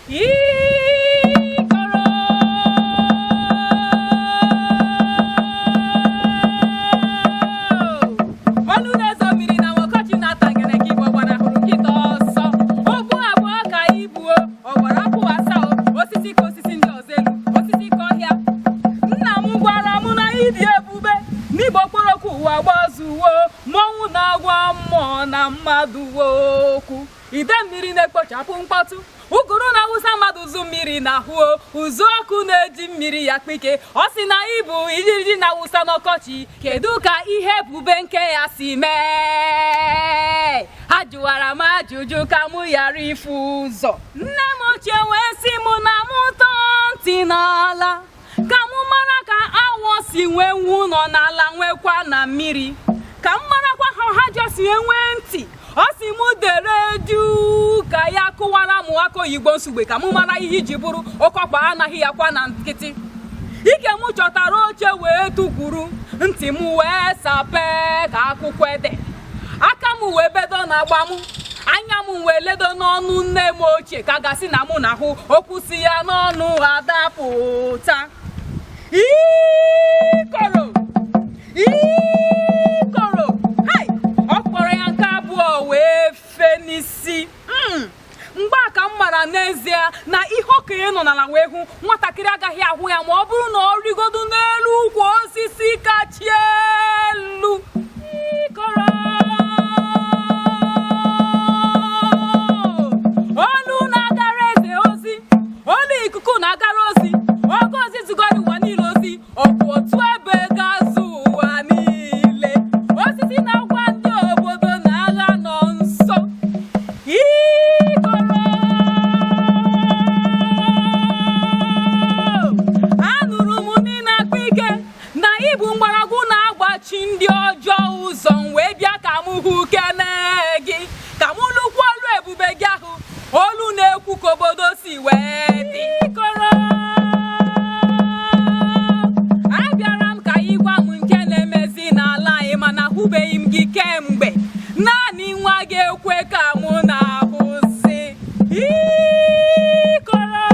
Ikoro olu na-ezo mmiri na nwokochi na-atagere ka igbo gbara hụrụ nkịta ọsọ okwu abụọ ka ibuo ọgbara pụwasa osisi ka osisi ndị ọzọ elu osisi ka ọhịa nna m gwara m na ịdị ebube n'igbo okporokwu ụwa gbazuwo mmọnwụ na-agwa mmụọ na mmadụ okwu ide mmiri na-ekpochapụ mkpọtụ uguru na-awụsa mmadụ ụzụ mmiri na-ahụ ụzụ ọkụ na-eji mmiri ya kpike ọ sị na ịbụ ijiji na-awụsa n'ọkọchị kedu ka ihe ebube nke ya si mee ha jụwara m ajụjụ ka mụ ghara ịfụ ụzọ nne m ochie wee sị m na mụ tọọ ntị n'ala ka mụ mara ka awọ si nwee nwu nọ n'ala nwekwa na mmiri ka m marakwa ha si enwe ntị ọ sị mụ dere juu ka ya kụwara m aka oyibo nsugbe ka mụ mara ihe iji bụrụ ọkọkpa anaghị ya kwa na nkịtị ike mụ chọtara oche wee tukwuru ntị m wee sapee ka akwụkwọ ede aka m wee bedo na-agba m anya m wee ledo n'ọnụ nne m ochie ka gasị na mụ na-ahụ okwu si ya n'ọnụ adapụta ikoro ọ kpọrọ ya nke abụọ wee fee n'isi mgbe a ka m mara n'ezie na ihe okenye nọ n'ala wee hụ nwatakịrị agaghị ahụ ya ma ọ bụrụ na ọ rigodo n'elu ukwu osisi kacha elu ikoro olu na-agara eze ozi olu ikuku na-agara ozi oge ozi zugoro ụwa niile ozi ọ bụ otu ebe ga-azụ ụwa niile osisi na-agwa ndị obodo na agha nọ nso ikoro anụrụ m niile akpa ike na ịbụ mgbọrọgwụ na-agbachi ndị ọjọọ ụzọ wee bịa ka m hụ kene gị ka m lụkwa olu ebube gị ahụ olu na-ekwu ka obodo si wee dị ikoro abịara m ka ị gwa m nke na-emezi n'ala anyị mana ahụbeghị m gị kemgbe naanị nwa gị ekwe ka mụ na-ahụzi ikoro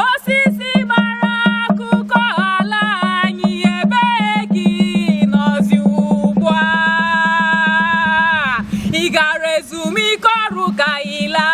osisi gbara akụkọ ala anyị ebe gị nọzi ugbu a ị gara ezumike ọrụ ka ịla